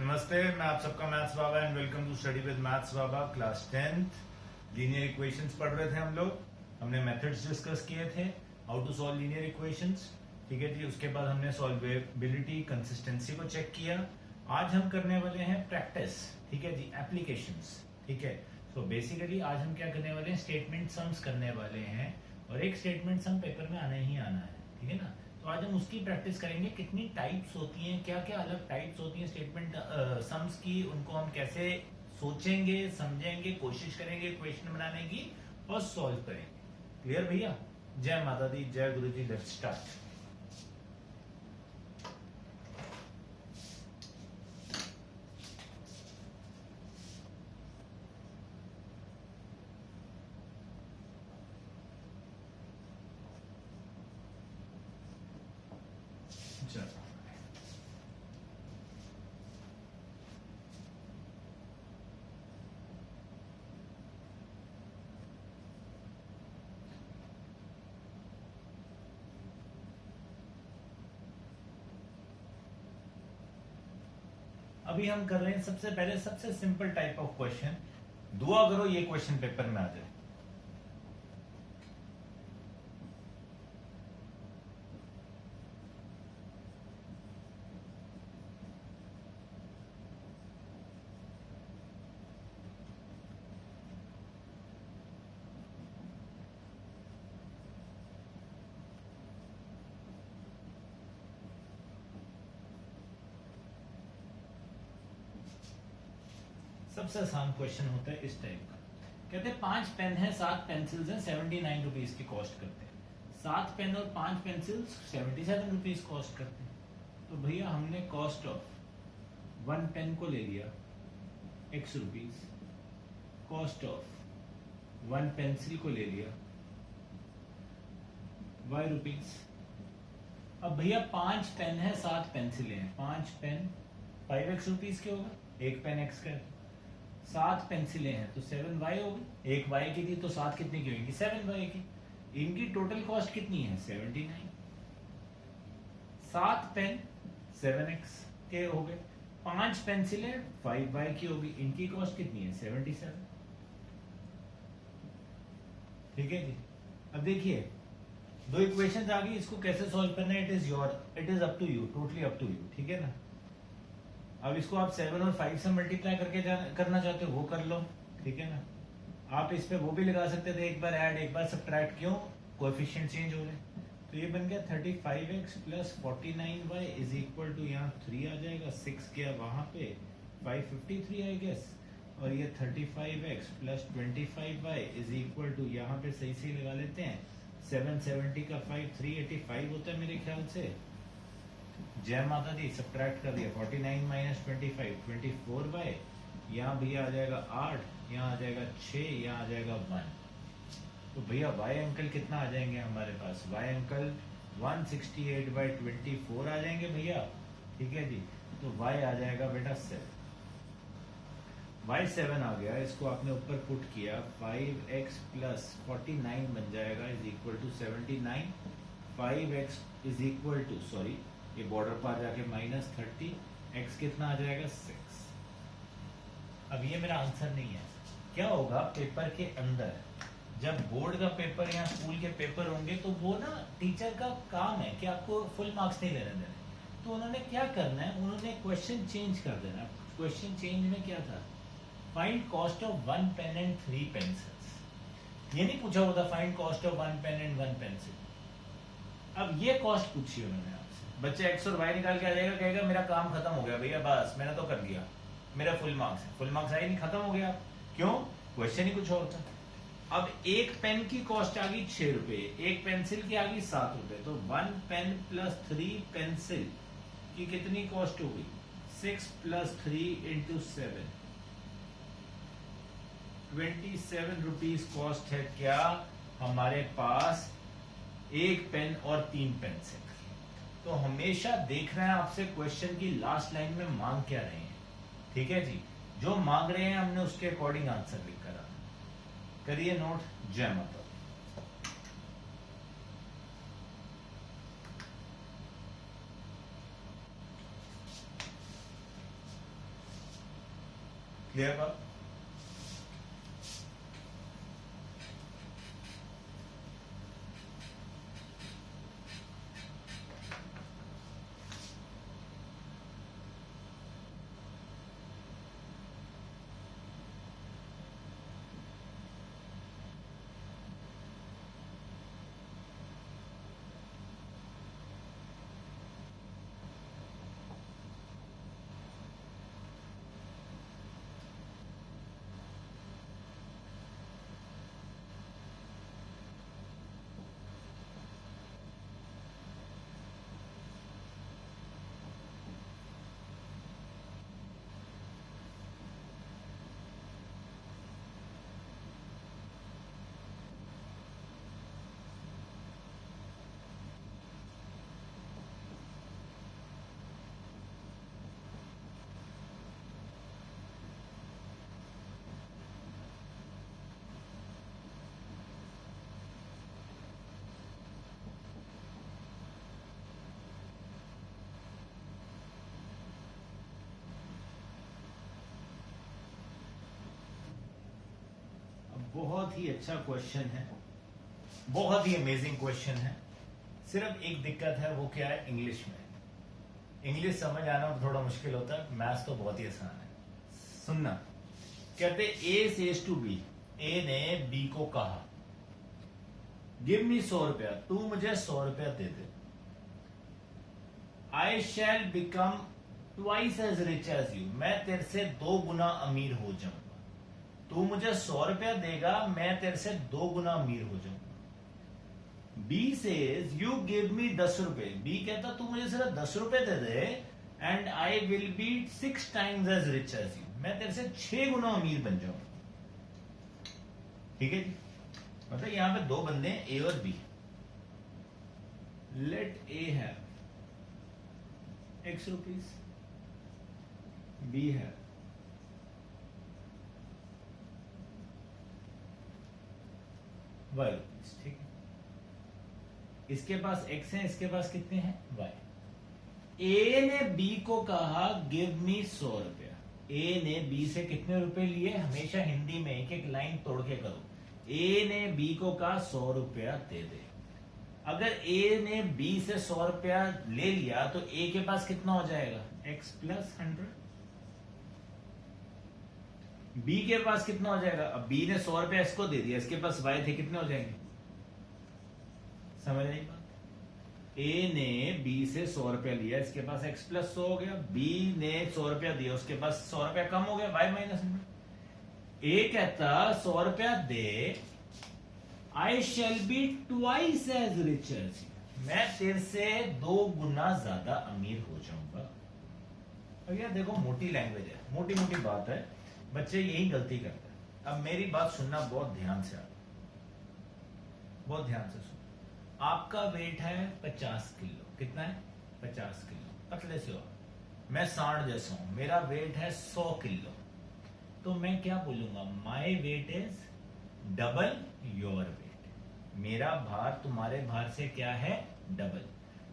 नमस्ते, मैं आप सबका maths Baba and welcome to study with maths Baba class 10th। Linear equations पढ़ रहे थे हम लोग। हमने मेथड्स डिस्कस किए थे, how to solve linear equations. ठीक है जी। उसके बाद हमने सॉल्वेबिलिटी, कंसिस्टेंसी को चेक किया। आज हम करने वाले हैं प्रैक्टिस। ठीक है जी, एप्लीकेशंस। ठीक है। तो बेसिकली आज हम क्या करने वाले हैं, स्टेटमेंट सम्स करने वाले हैं और एक स्टेटमेंट सम पेपर में आना ही आना है। ठीक है ना। तो आज हम उसकी प्रैक्टिस करेंगे, कितनी टाइप्स होती हैं, क्या क्या अलग टाइप्स होती हैं स्टेटमेंट सम्स की, उनको हम कैसे सोचेंगे, समझेंगे, कोशिश करेंगे क्वेश्चन बनाने की और सॉल्व करेंगे। क्लियर भैया? जय माता दी, जय गुरु जी। Let's start. अभी हम कर रहे हैं सबसे पहले सबसे सिंपल टाइप ऑफ क्वेश्चन। दुआ करो ये क्वेश्चन पेपर में आ जाए। सबसे आसान क्वेश्चन होता है इस टाइप का। कहते हैं 5 पेन है, 7 पेंसिल्स हैं, 79 रुपीज की कॉस्ट करते हैं। 7 पेन और 5 पेंसिल्स 77 रुपीज कॉस्ट करते हैं। तो भैया हमने कॉस्ट ऑफ 1 पेन को ले लिया x rupees, cost of 1 pencil को ले लिया y रुपीज। अब भैया 5 पेन है, 7 पेंसिलें हैं, 5 पेन 5x रुपीज के होगा, एक पेन x का। 7 पेंसिलें हैं तो 7y होगी, एक y की थी तो 7 कितने की होगी, 7y की। इनकी टोटल कॉस्ट कितनी है, 79। 7 पेन 7x के हो गए, 5 पेंसिलें 5y की होगी, इनकी कॉस्ट कितनी है, 77। ठीक है जी। अब देखिए दो इक्वेशंस आ गई, इसको कैसे सॉल्व करना है, it is up to you, totally up to you. ठीक है ना। अब इसको आप 7 और 5 से मल्टीप्लाई करके करना चाहते हो वो कर लो। ठीक है ना। आप इस पे वो भी लगा सकते थे, एक बार ऐड एक बार सब्ट्रैक्ट, क्यों, कोएफिशिएंट चेंज हो रहे। तो ये बन गया 35x plus 49y is equal to, यहाँ 3 आ जाएगा, 6 गया वहां पे, 553 आई गेस। और ये 35x plus 25y is equal to, यहाँ पे सही सही लगा लेते हैं, 770 का 5 385 होता है मेरे ख्याल से। जय माता दी। सब्ट्रैक्ट कर दिया, 49 माइनस 25 24y, यहाँ भैया आ जाएगा 8, यहाँ आ जाएगा 6, यहाँ आ जाएगा 1। तो भैया y अंकल कितना आ जाएंगे हमारे पास, y अंकल 168/24 आ जाएंगे भैया। ठीक है जी। तो y आ जाएगा बेटा 7, y 7 आ गया, इसको आपने ऊपर पुट किया, 5x प्लस 49 बन जाएगा is equal to 79। 5x is equal to, sorry ये बॉर्डर पर जाके -30, x कितना आ जाएगा 6। अब ये मेरा आंसर नहीं है। क्या होगा पेपर के अंदर, जब बोर्ड का पेपर या स्कूल के पेपर होंगे तो वो ना टीचर का काम है कि आपको फुल मार्क्स नहीं लेने देने। तो उन्होंने क्या करना है, उन्होंने क्वेश्चन चेंज कर देना। क्वेश्चन चेंज में क्या था, find cost of 1 pen and 3 pencils. ये नहीं पूछा होता find cost of 1 pen and 1 pencil. अब ये कॉस्ट पूछी उन्होंने आपसे। बच्चे x और y निकाल के आ जाएगा, कहेगा मेरा काम खत्म हो गया भैया, बस मैंने तो कर दिया, मेरा फुल मार्क्स है। फुल मार्क्स आए नहीं, खत्म हो गया। क्यों, क्वेश्चन ही कुछ और था। अब एक पेन की कॉस्ट आ गई 6 रुपए, एक पेंसिल की आ गई 7 रुपए। तो 1 पेन प्लस 3 पेंसिल की कितनी कॉस्ट हो गई, 6 प्लस 3 इंटू 7, 27 रुपीज कॉस्ट है क्या हमारे पास एक पेन और 3 पेंसिल। तो हमेशा देखना है आपसे क्वेश्चन की लास्ट लाइन में मांग क्या रहे हैं। ठीक है जी। जो मांग रहे हैं हमने उसके अकॉर्डिंग आंसर लिख कर आना। करिए नोट। जय माता। क्लियर बात? बहुत ही अच्छा क्वेश्चन है, बहुत ही अमेजिंग क्वेश्चन है। सिर्फ एक दिक्कत है, वो क्या है? इंग्लिश में। इंग्लिश समझ आना थोड़ा मुश्किल होता है, मैथ्स तो बहुत ही आसान है। सुनना, कहते ए सेज टू बी, ए ने बी को कहा गिव मी 100 रुपया, तू मुझे 100 रुपया दे दे। I shall become twice as rich as you, मैं तेरे से 2 गुना अमीर हो जाऊंगा। तू मुझे 100 रुपया देगा, मैं तेरे से 2 गुना अमीर हो जाऊंगा। B says you give me 10 रुपए, बी कहता तू मुझे सिर्फ 10 रुपए दे दे and I will be 6 times as rich as you, मैं तेरे से 6 गुना अमीर बन जाऊंगा। ठीक है जी, मतलब यहां पे 2 बंदे हैं, ए और B. Let A have X rupees, B है Y रुपीज। ठीक है, इसके पास X है, इसके पास कितने हैं? Y। ए ने बी को कहा गिव मी 100 रुपया, ए ने बी से कितने रुपए लिए? हमेशा हिंदी में एक एक लाइन तोड़ के करो। ए ने बी को कहा 100 रुपया दे दे। अगर ए ने बी से 100 रुपया ले लिया तो ए के पास कितना हो जाएगा? X plus 100। बी के पास कितना हो जाएगा? अब बी ने 100 रुपया इसको दे दिया, इसके पास Y थे, कितने हो जाएंगे? समझ आई बात? ए ने बी से 100 रुपया लिया, इसके पास X प्लस 100 हो गया। बी ने 100 रुपया दिया, उसके पास 100 रुपया कम हो गया, Y माइनस 100। ए कहता 100 रुपया दे, I shall be twice as rich as you, मैं तेरे से 2 गुना ज्यादा अमीर हो जाऊंगा। अब यार देखो, मोटी लैंग्वेज है, मोटी मोटी बात है, बच्चे यही गलती करते हैं। अब मेरी बात सुनना बहुत ध्यान से, बहुत ध्यान से सुनो। आपका वेट है 50 किलो, कितना है? 50 किलो, पतले से हो। मैं 60 जैसा हूं, मेरा वेट है 100 किलो, तो मैं क्या बोलूंगा? My weight is double your weight, मेरा भार तुम्हारे भार से क्या है? डबल।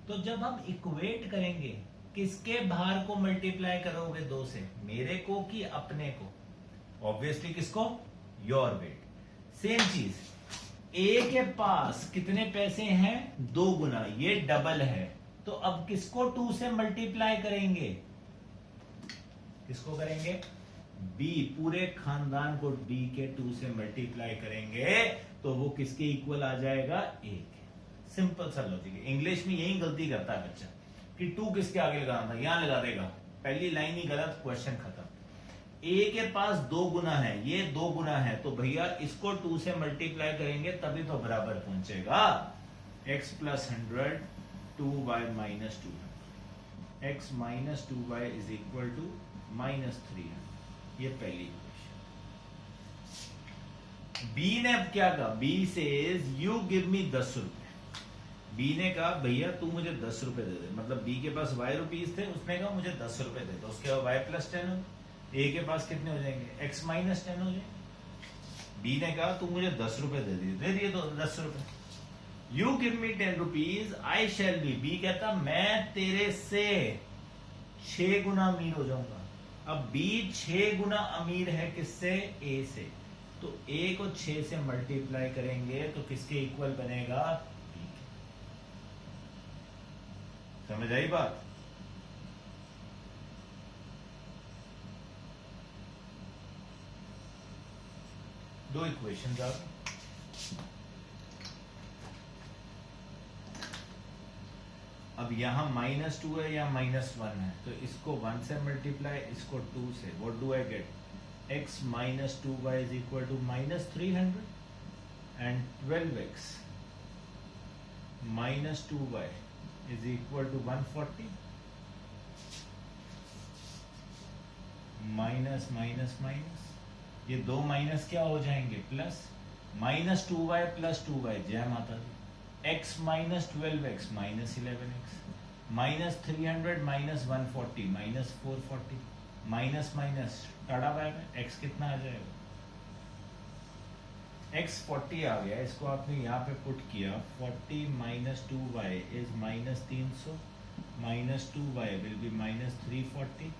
तो जब हम इक्वेट करेंगे, किसके भार को मल्टीप्लाई करोगे 2 से? मेरे को कि अपने को? ऑब्वियसली किसको? Your weight. सेम चीज, ए के पास कितने पैसे हैं? 2 गुना, ये डबल है, तो अब किसको 2 से मल्टीप्लाई करेंगे? किसको करेंगे? बी, पूरे खानदान को बी के 2 से मल्टीप्लाई करेंगे तो वो किसके इक्वल आ जाएगा? ए के। सिंपल सा लॉजिक है। इंग्लिश में यही गलती करता है बच्चा कि 2 किसके आगे लगाना था, यहां लगा देगा, पहली लाइन ही गलत, क्वेश्चन खत्म। ए के पास 2 गुना है, ये 2 गुना है, तो भैया इसको 2 से मल्टीप्लाई करेंगे तभी तो बराबर पहुंचेगा। x plus 100 2y minus 200, x minus 2y is equal to minus 300। ये पहली इक्वेशन। बी ने अब क्या कहा? B says you give me 10 रुपए। बी ने कहा भैया तू मुझे 10 रुपए दे दे, मतलब बी के पास Y रुपीज थे, उसने कहा मुझे 10 रुपए दे दो, उसके बाद Y प्लस 10 हो, ए के पास कितने हो जाएंगे? X माइनस 10 हो जाएंगे। बी ने कहा तू मुझे 10 रुपए दे दिए तो 10 रुपए। You give me 10 rupees, I shall be, B कहता मैं तेरे से 6 गुना अमीर हो जाऊंगा। अब बी 6 गुना अमीर है किससे? ए से। तो ए को 6 से मल्टीप्लाई करेंगे तो किसके इक्वल बनेगा? बी के। समझ आई बात? दो इक्वेशंस आ गए। अब यहां -2 है या -1 है, तो इसको 1 से मल्टीप्लाई, इसको 2 से। What do I get? x minus 2y is equal to -300 and 12x minus 2y is equal to 140 minus minus minus, ये दो माइनस क्या हो जाएंगे? प्लस। -2y प्लस 2y, जय माता दी। x minus 12x minus 11x minus 300 minus 140 minus 440 minus minus टाड़ा बाय में x कितना आ जाएगा? x 40 आ गया, इसको आपने यहाँ पे पुट किया। 40 minus 2y is minus 300 minus 2y will be minus 340,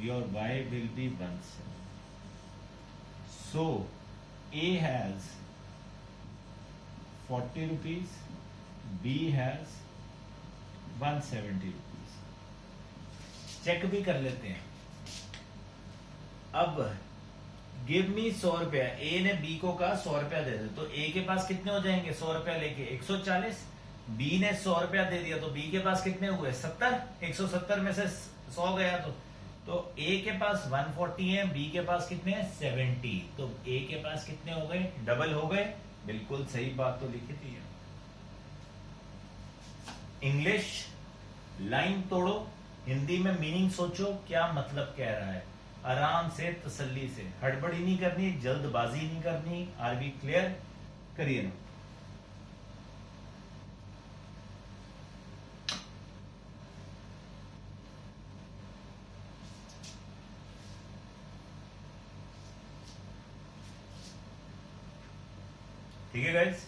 your y will be 17. So A has 40 rupees, B has 170 rupees। Check भी कर लेते हैं। अब गिव मी 100 रुपया, ए ने बी को कहा 100 रुपया दे दे, तो ए के पास कितने हो जाएंगे 100 रुपया लेके? 140। बी ने 100 रुपया दे दिया तो बी के पास कितने हुए? 70। 170 में से 100 गया तो ए के पास 140 है, बी के पास कितने हैं? 70। तो ए के पास कितने हो गए? डबल हो गए। बिल्कुल सही बात तो लिखी थी। इंग्लिश लाइन तोड़ो, हिंदी में मीनिंग सोचो, क्या मतलब कह रहा है। आराम से, तसल्ली से, हड़बड़ी नहीं करनी, जल्दबाजी नहीं करनी। Are we clear? करिए ना। ठीक है गाइस?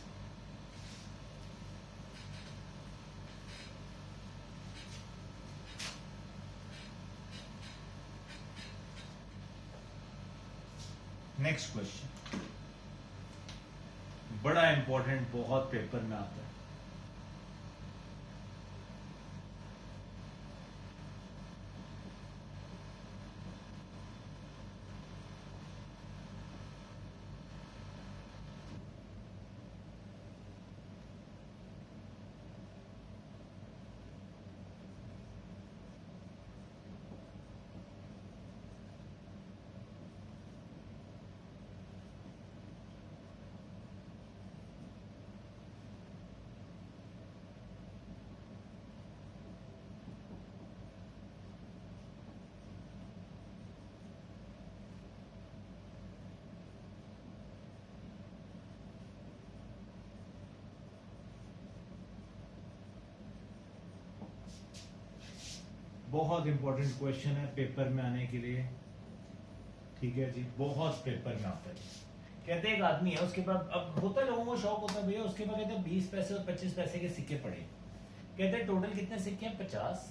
नेक्स्ट क्वेश्चन बड़ा इंपॉर्टेंट, बहुत पेपर में आता है। बहुत इंपॉर्टेंट क्वेश्चन है पेपर में आने के लिए। ठीक है जी, बहुत पेपर में आता है। कहते एक आदमी है, उसके पास, अब होता है लोगों को शौक होता है भैया, उसके पास कहते हैं 20 पैसे और 25 पैसे के सिक्के पड़े। कहते हैं टोटल कितने सिक्के हैं? 50,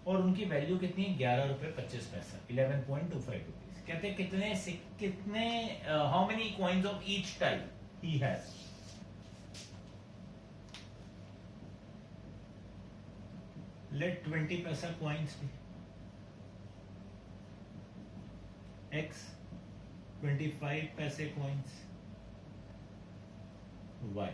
और उनकी वैल्यू कितनी है? 11 रुपए 25 पैसा, 11.25 रुपीज। कहते हैं कितने how many coins of each type he has? Let 20 paisa coins भी, x 25 पैसे कॉइन्स, y।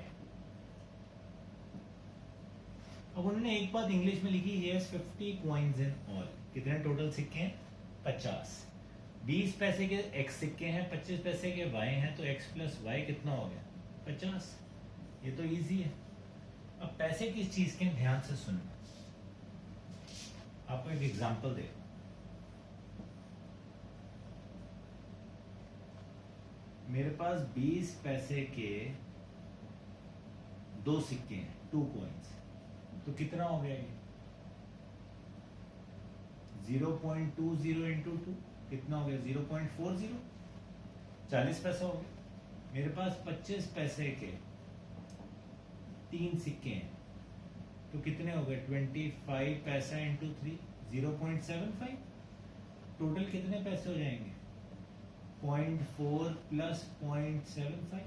अब उन्होंने एक बात इंग्लिश में लिखी, yes 50 कॉइन्स इन ऑल। कितने टोटल सिक्के हैं? 50। 20 पैसे के x सिक्के हैं, 25 पैसे के y हैं, तो x प्लस y कितना हो गया? 50। ये तो इजी है। अब पैसे किस चीज के? ध्यान से सुनना, आपको एक एग्जांपल दे। मेरे पास 20 पैसे के 2 सिक्के हैं, 2 कॉइन्स, तो कितना हो गया ये? 0.20 इंटू 2 कितना हो गया? 0.40, 40 पैसा हो गया। मेरे पास 25 पैसे के 3 सिक्के हैं, तो कितने हो गए? 25 पैसा इंटू 3, 0.75। टोटल कितने पैसे हो जाएंगे? 0.4 प्लस 0.75,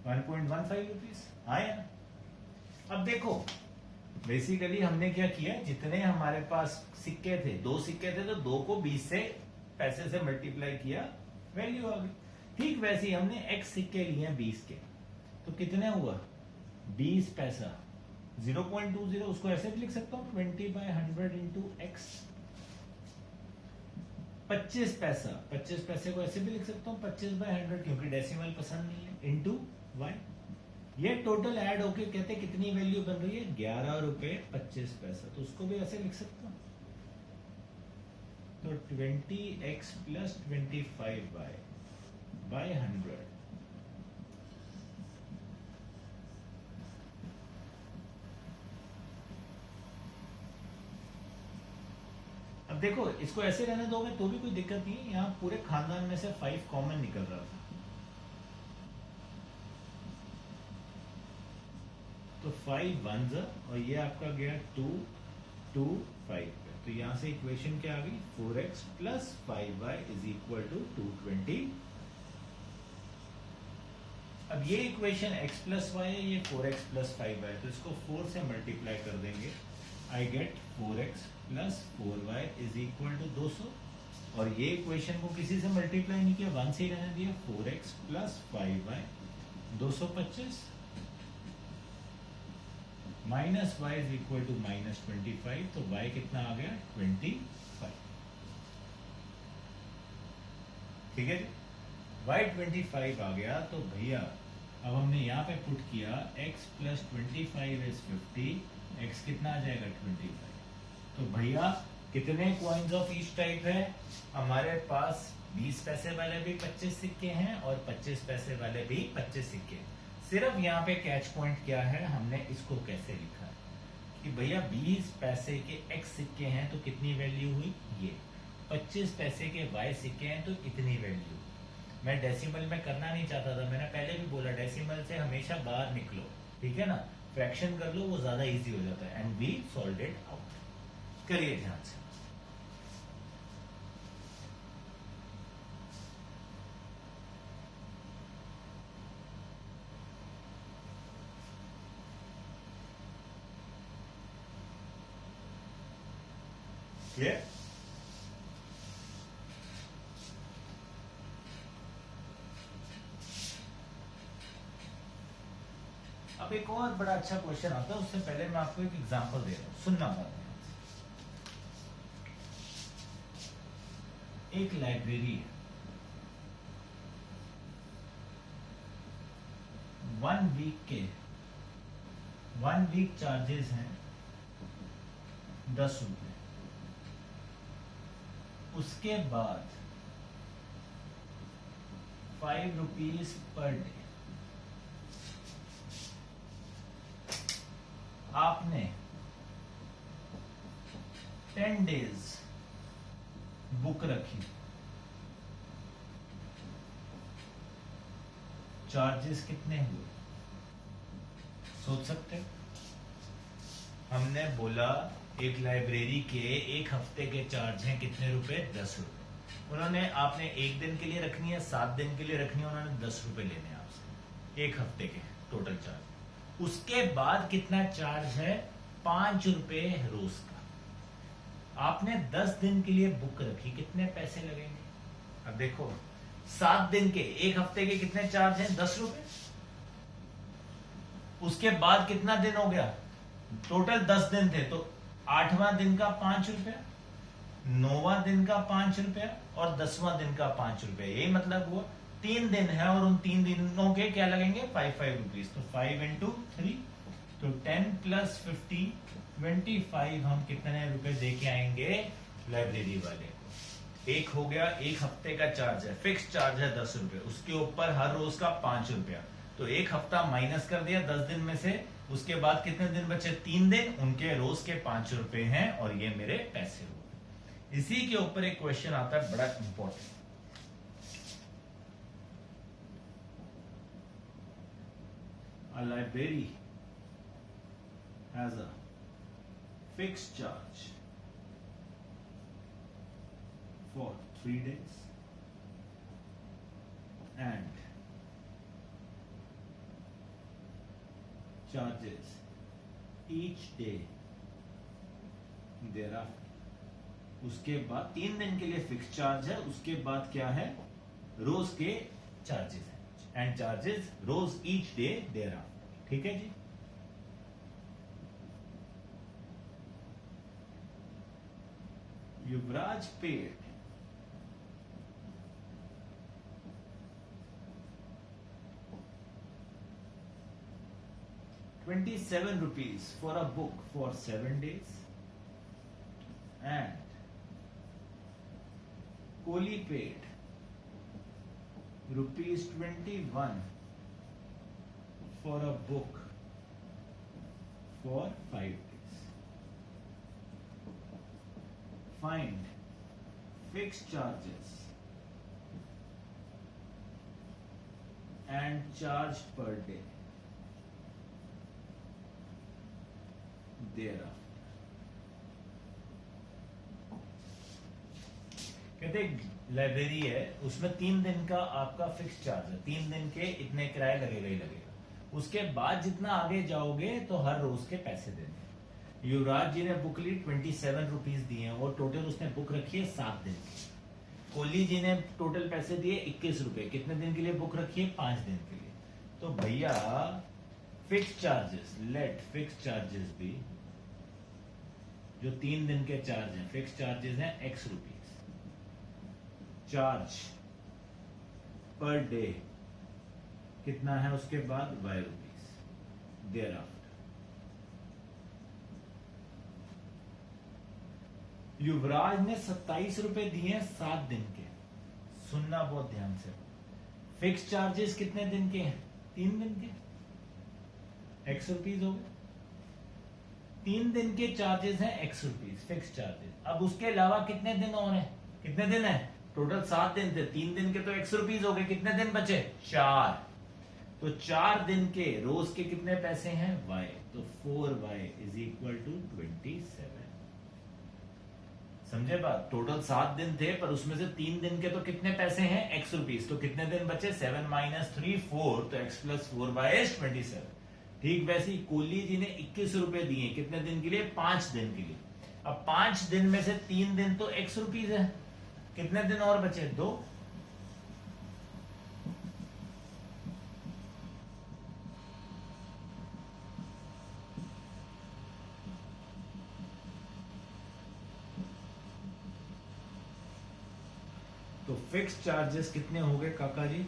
1.15 रुपीज आया ना। अब देखो बेसिकली हमने क्या किया, जितने हमारे पास सिक्के थे, 2 सिक्के थे तो 2 को 20 से पैसे से मल्टीप्लाई किया, वैल्यू आ गई। ठीक वैसे ही हमने x सिक्के लिए 20 के, तो कितने हुआ? 20 पैसा। 0.20 उसको ऐसे भी लिख सकता हूं 20/100 इंटू x। 25 पैसा, 25 पैसे को ऐसे भी लिख सकता हूं 25/100, क्योंकि डेसिमल पसंद नहीं है, इंटू y। ये टोटल ऐड होके कहते कितनी वैल्यू बन रही है? 11 रुपए 25 पैसा। तो उसको भी ऐसे लिख सकता हूं, तो 20x प्लस 25y बाय 100। अब देखो इसको ऐसे रहने दोगे तो भी कोई दिक्कत नहीं है, यहाँ पूरे खानदान में से 5 कॉमन निकल रहा था, तो 5 1 और ये आपका गया 2 2 5 पे, तो यहां से इक्वेशन क्या आ गई? 4x plus 5y is equal to 220। अब ये इक्वेशन x प्लस y है, ये 4x प्लस 5y, तो इसको 4 से मल्टीप्लाई कर देंगे, I get 4x plus 4y is equal to 200। और ये इक्वेशन को किसी से मल्टीप्लाई नहीं किया, 1 से ही रहने दिया, 4x plus 5y 225 minus y is equal to minus 25, तो y कितना आ गया? 25। ठीक है जी, y 25 आ गया। तो भैया अब हमने यहाँ पे पुट किया x प्लस 25 इज 50, x कितना आ जाएगा? 25। तो भैया कितने कॉइन्स ऑफ ईच टाइप है हमारे पास? 20 पैसे वाले भी 25 सिक्के हैं और 25 पैसे वाले भी 25 सिक्के। सिर्फ यहाँ पे कैच पॉइंट क्या है, हमने इसको कैसे लिखा है कि भैया 20 पैसे के x सिक्के हैं तो कितनी वैल्यू हुई? ये 25 पैसे के y सिक्के हैं तो इतनी वैल्यू। मैं डेसिमल में करना नहीं चाहता था, मैंने पहले भी बोला डेसिमल से हमेशा बाहर निकलो, ठीक है ना, फ्रैक्शन कर लो, वो ज्यादा इजी हो जाता है। And we solve it out. करिए ध्यान से। क्लियर? अब एक और बड़ा अच्छा क्वेश्चन आता है, उससे पहले मैं आपको एक एग्जांपल दे रहा हूं, सुनना बात। एक लाइब्रेरी है, 1 वीक चार्जेस हैं 10 रुपए। उसके बाद 5 रुपीज पर डे। आपने 10 डेज बुक रखी, चार्जेस कितने हुए? सोच सकते हो? हमने बोला एक लाइब्रेरी के एक हफ्ते के चार्ज हैं कितने रुपए? 10 रुपए। उन्होंने, आपने एक दिन के लिए रखनी है, 7 दिन के लिए रखनी है, उन्होंने 10 रुपए लेने हैं आपसे, एक हफ्ते के टोटल चार्ज। उसके बाद कितना चार्ज है? 5 रुपए रोज का। आपने 10 दिन के लिए बुक रखी, कितने पैसे लगेंगे? अब देखो 7 दिन के, एक हफ्ते के कितने चार्ज हैं? 10 रुपए। उसके बाद कितना दिन हो गया? टोटल 10 दिन थे, तो 8वां दिन का 5 रुपया, 9वां दिन का 5 रुपया और 10वां दिन का 5 रुपया। यही मतलब हुआ 3 दिन है और उन 3 दिनों के क्या लगेंगे? 5 रुपीज। तो 5 इंटू 3, तो 10 प्लस 50 25। हम कितने रुपए दे के आएंगे लाइब्रेरी वाले को? एक हो गया, एक हफ्ते का चार्ज है, फिक्स चार्ज है 10 रुपए, उसके ऊपर हर रोज का 5 रुपया, तो एक हफ्ता माइनस कर दिया 10 दिन में से। उसके बाद कितने दिन बचे? 3 दिन, उनके रोज के 5 रुपए हैं और ये मेरे पैसे हुए। इसी के ऊपर एक क्वेश्चन आता है बड़ा important. A library has a fixed charge for 3 days and charges each day thereafter. उसके बाद 3 दिन के लिए फिक्स चार्ज है, उसके बाद क्या है, रोज के चार्जेस हैं, एंड चार्जेस रोज ईच डे thereafter. ठीक है जी. Yuvraj paid ₹27 for a book for 7 days and Kohli paid ₹21 for a book for 5 days. Find fixed charges and charged per day thereafter. कहते लाइब्रेरी है, उसमें 3 दिन का आपका फिक्स चार्ज है, 3 दिन के इतने किराया लगेगा ही लगेगा. उसके बाद जितना आगे जाओगे तो हर रोज के पैसे देने. युवराज जी ने बुक ली, ₹27 दिए हैं, वो टोटल उसने बुक रखी है 7 दिन की. कोहली जी ने टोटल पैसे दिए ₹21. कितने दिन के लिए बुक रखी है? 5 दिन के लिए. तो भैया fix charges, let fix charges भी, जो 3 दिन के चार्ज हैं, फिक्स चार्जेस हैं X rupees, charge per day कितना है, उसके बाद Y रुपीज thereafter. युवराज ने ₹27 दिए हैं 7 दिन के. सुनना बहुत ध्यान से. फिक्स चार्जेस कितने दिन के हैं? 3 दिन के, X रुपीज हो गए. 3 दिन के चार्जेस हैं X रुपीज, फिक्स चार्जेस. अब उसके अलावा कितने दिन और हैं? कितने दिन है? टोटल 7 दिन थे, 3 दिन के तो X रुपीज हो गए. कितने दिन बचे? 4. तो 4 दिन के रोज के कितने पैसे हैं? Y. तो 4Y इज इक्वल टू 27. समझे बात? टोटल 7 दिन थे, पर उसमें से 3 दिन के तो कितने पैसे हैं? X rupees. तो कितने दिन बचे? 7 - 3 4. तो X + 4Y इज 27. ठीक वैसे ही कोहली जी ने ₹21 दिए. कितने दिन के लिए? 5 दिन के लिए. अब 5 दिन में से 3 दिन तो X रुपीज है. कितने दिन और बचे? 2. तो फिक्स चार्जेस कितने हो गए काका जी?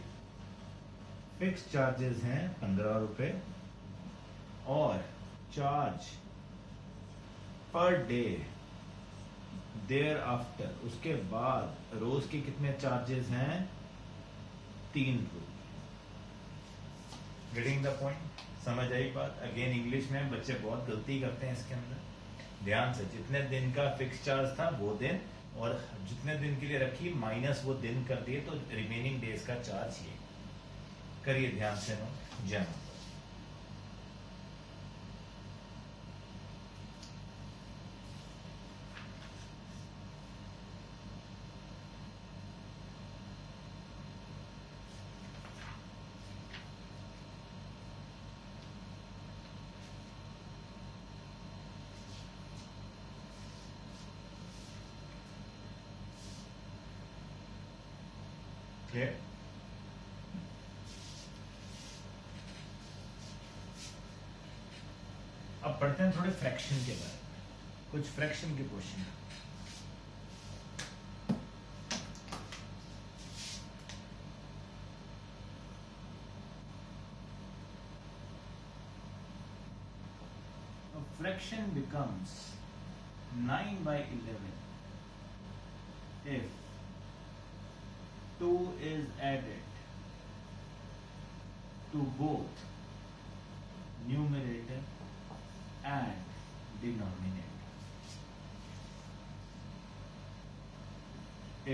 फिक्स चार्जेस हैं ₹15 और charge per day there after, उसके बाद रोज के कितने चार्जेस हैं? ₹3. Getting the point? समझ आई बात? अगेन इंग्लिश में बच्चे बहुत गलती करते हैं इसके अंदर. ध्यान से, जितने दिन का फिक्स चार्ज था वो दिन, और जितने दिन के लिए रखी माइनस वो दिन कर दिए, तो रिमेनिंग डेज का चार्ज ये करिए. ध्यान से नोट. जय माता. क्लियर? अब पढ़ते हैं थोड़े फ्रैक्शन के बारे में. कुछ फ्रैक्शन के question. Fraction becomes 9/11 if 2 is added to both numerator and denominator.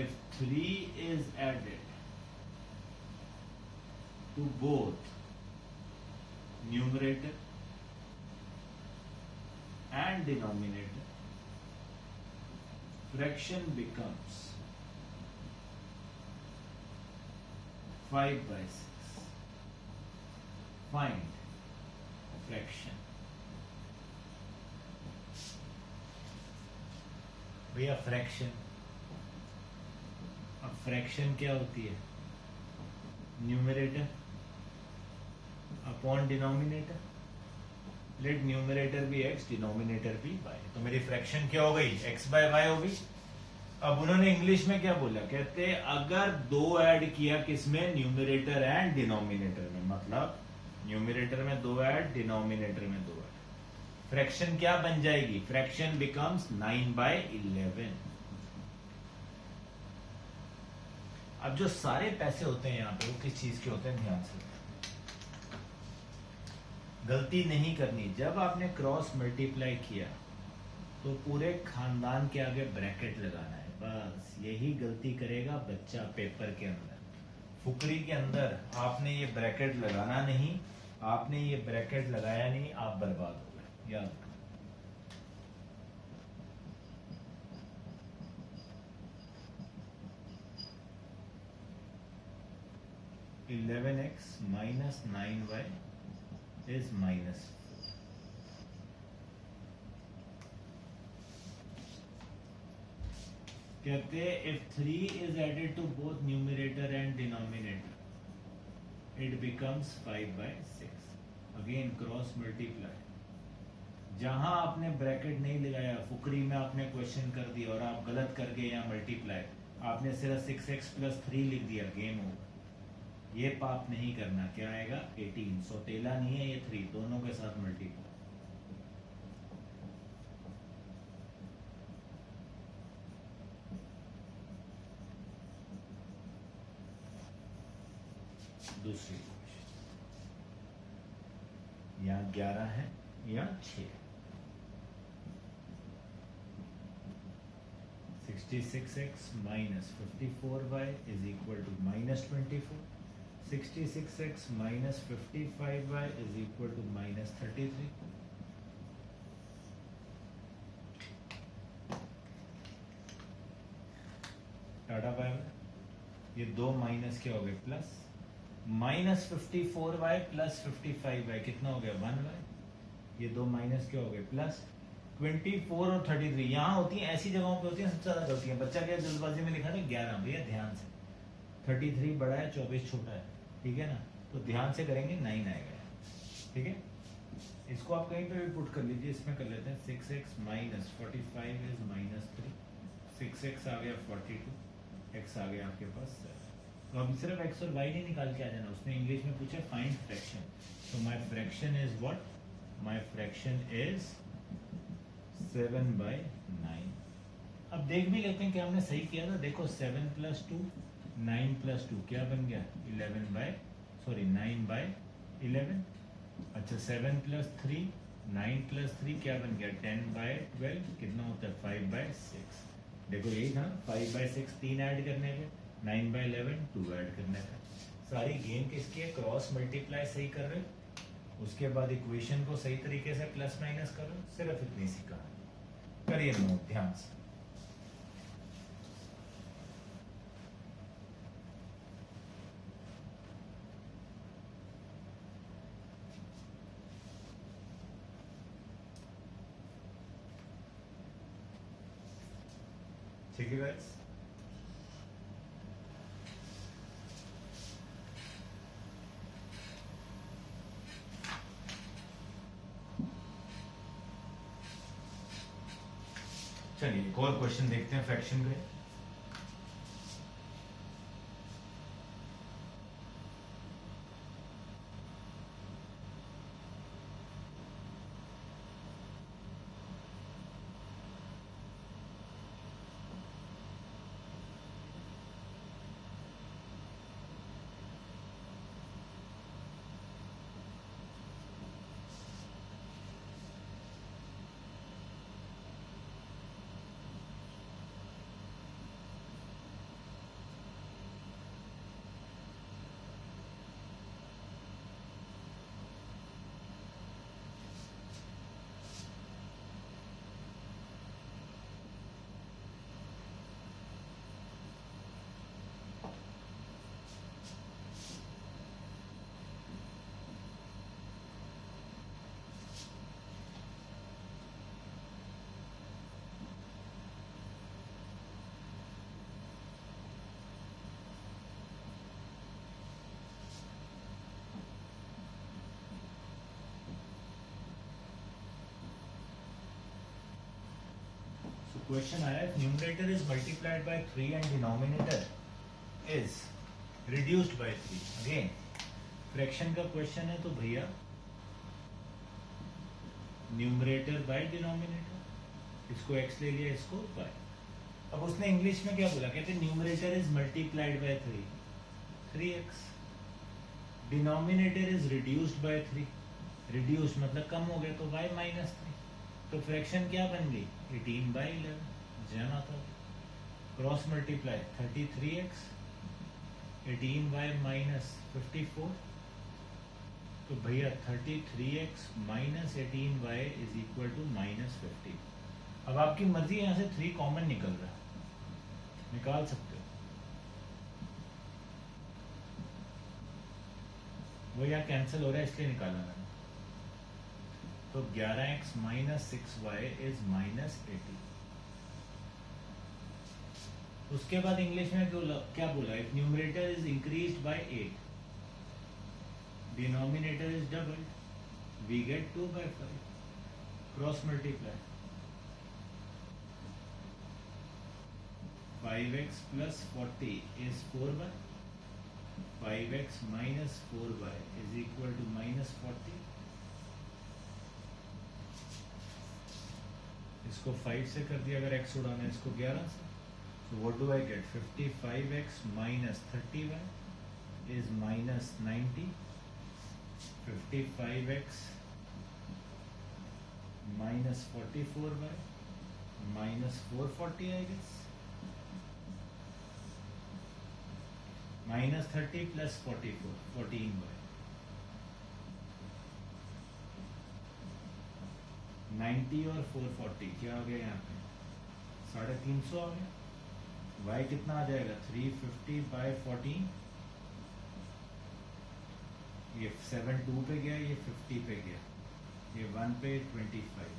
If 3 is added to both numerator and denominator, fraction becomes 5/6. Find fraction. भैया फ्रैक्शन, अब फ्रैक्शन क्या होती है? Numerator upon denominator. Let numerator भी x, denominator भी y. तो मेरी fraction क्या हो गई? x बाय y हो गई. अब उन्होंने इंग्लिश में क्या बोला? कहते अगर दो ऐड किया किसमें? न्यूमरेटर एंड डिनोमिनेटर में. मतलब न्यूमरेटर में दो ऐड, डिनोमिनेटर में दो ऐड. फ्रैक्शन क्या बन जाएगी? Fraction becomes 9/11. अब जो सारे पैसे होते हैं यहाँ पे वो किस चीज के होते हैं? ध्यान से, गलती नहीं करनी. जब आपने क्रॉस मल्टीप्लाई किया तो पूरे खानदान के आगे ब्रैकेट लगाना है. बस यही गलती करेगा बच्चा पेपर के अंदर. फुकरी के अंदर आपने ये ब्रैकेट लगाना नहीं. आपने ये ब्रैकेट लगाया नहीं, आप बर्बाद हो गए. याद रखना. (11x minus 9y is minus 4). कहते हैं if 3 is added to both numerator and denominator, it becomes 5/6. Again cross multiply. जहां आपने ब्रैकेट नहीं लगाया, फुकरी में आपने क्वेश्चन कर दिया और आप गलत कर गए यहाँ मल्टीप्लाई. आपने सिर्फ 6x + 3 लिख दिया, गेम ओवर. ये पाप नहीं करना. क्या आएगा? 18. सौतेला नहीं है ये 3, दोनों के साथ मल्टीप्लाई. दूसरी यहाँ 11 है, यहाँ 6. 66x minus 54y is equal to minus 24. 66x minus 55y is equal to minus 33. Tata bye bye. ये दो माइनस क्या हो गए? Plus. Minus 54y plus 55y कितना हो गया? 1y. ये दो माइनस क्या हो गए? प्लस. 24 और 33 यहाँ होती है, ऐसी जगहों पे होती है सबसे ज्यादा गलतियां. बच्चा क्या जल्दबाजी में लिखा था 11. भैया ध्यान से, 33 बड़ा है, 24 छोटा है. ठीक है ना? तो ध्यान से करेंगे 9 आएगा. ठीक है, इसको आप कहीं पे भी पुट कर लीजिए. इसमें कर लेते हैं 6x minus 45 is minus 3. 6x आ गया 42, x आ गया आपके पास 7. तो अब सिर्फ x और y नहीं निकाल के आ जाना. उसने इंग्लिश में पूछा फाइंड फ्रैक्शन. तो my fraction is what? My fraction is 7/9. अब देख भी लेते हैं कि हमने सही किया था. देखो 7 + 2 9 + 2 क्या बन गया? 9/11. अच्छा 7 + 3 9 + 3 क्या बन गया? 10/12. कितना होता है? 5/6. देखो यही था 5/6 3 ऐड करने पे, 9/11 2 ऐड करने पे. सारी गेम किसकी है? क्रॉस मल्टीप्लाई सही कर रहे हो, उसके बाद इक्वेशन को सही तरीके से प्लस माइनस करो. सिर्फ इतनी सी कहानी. करिए नोट ध्यान से. ठीक है गाइस. चलिए एक और क्वेश्चन देखते हैं फ्रैक्शन के. क्वेश्चन आया numerator is multiplied by 3 and denominator is reduced by 3। Again fraction का क्वेश्चन है तो भैया न्यूमरेटर बाय डिनोमिनेटर, इसको x ले लिया, इसको y। अब उसने इंग्लिश में क्या बोला, कहते numerator is multiplied by 3x, denominator is reduced by 3, reduce मतलब कम हो गया तो y माइनस 3, तो फ्रैक्शन क्या बन गई 18/11। जय माता दी। Cross multiply 33x 18y minus 54, तो भैया 33x minus 18y is equal to minus 50। अब आपकी मर्जी, यहाँ से 3 कॉमन निकल रहा है, निकाल सकते हो। वो यहाँ कैंसिल हो रहा है इसलिए निकाला मैंने। तो 11x minus 6y is minus 80। उसके बाद इंग्लिश में क्या बोला, if numerator is increased by 8, denominator is doubled, we get 2/5। Cross multiply 5x plus 40 is 4y, 5x minus 4y is equal to minus 40। इसको 5 से कर दिया, अगर x उड़ाना है इसको 11 से, so what do I get, 55x minus 30y is minus 90, 55x minus 44y minus 440 I guess, minus 30 plus 44 14y, 90 और 440 क्या आ गया यहाँ पे 350 आ गया। y कितना आ जाएगा 350/14, ये 7 2 पे गया, ये 50 पे गया, ये 1 पे 25,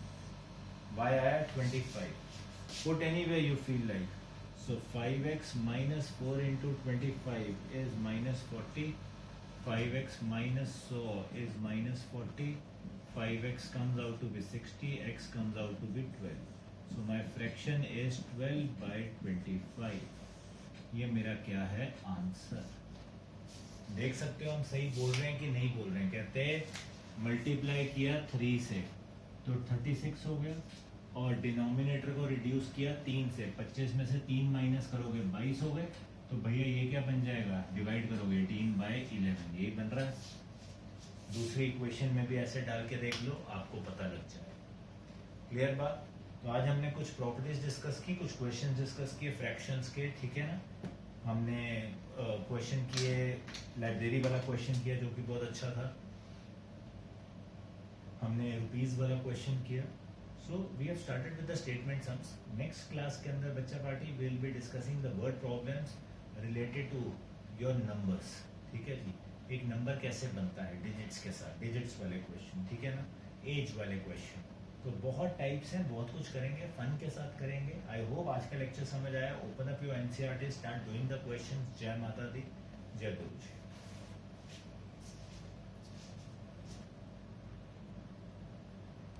y आया 25। Put any way you feel like. So 5x minus 4 into 25 is minus 40, 5x minus 100 is minus 40, 5x comes out to be 60, x comes out to be 12. So my fraction is 12/25। ये मेरा क्या है answer. देख सकते हो हम सही बोल रहे हैं कि नहीं बोल रहे हैं। कहते हैं मल्टीप्लाई किया 3 से तो 36 हो गया, और डिनोमिनेटर को रिड्यूस किया 3 से, 25 में से 3 माइनस करोगे 22 हो गए, तो भैया ये क्या बन जाएगा, डिवाइड करोगे 18/11, यही बन रहा है। दूसरी इक्वेशन में भी ऐसे डाल के देख लो, आपको पता लग जाए। क्लियर बात। तो आज हमने कुछ प्रॉपर्टीज डिस्कस की, कुछ क्वेश्चन डिस्कस किए फ्रैक्शंस के, ठीक है ना। हमने क्वेश्चन किए, लाइब्रेरी वाला क्वेश्चन किया जो कि बहुत अच्छा था, हमने रुपीज वाला क्वेश्चन किया। So we have started with the statement sums. Next class के अंदर बच्चा party will be discussing the word problems related to your numbers। ठीक है जी, एक नंबर कैसे बनता है डिजिट्स के साथ, डिजिट्स वाले क्वेश्चन, ठीक है ना, एज वाले क्वेश्चन। तो बहुत टाइप्स हैं, बहुत कुछ करेंगे, फन के साथ करेंगे। आई होप आज का लेक्चर समझ आया। Open up your NCERT, start doing the questions. जय माता दी, जय गुरु जी।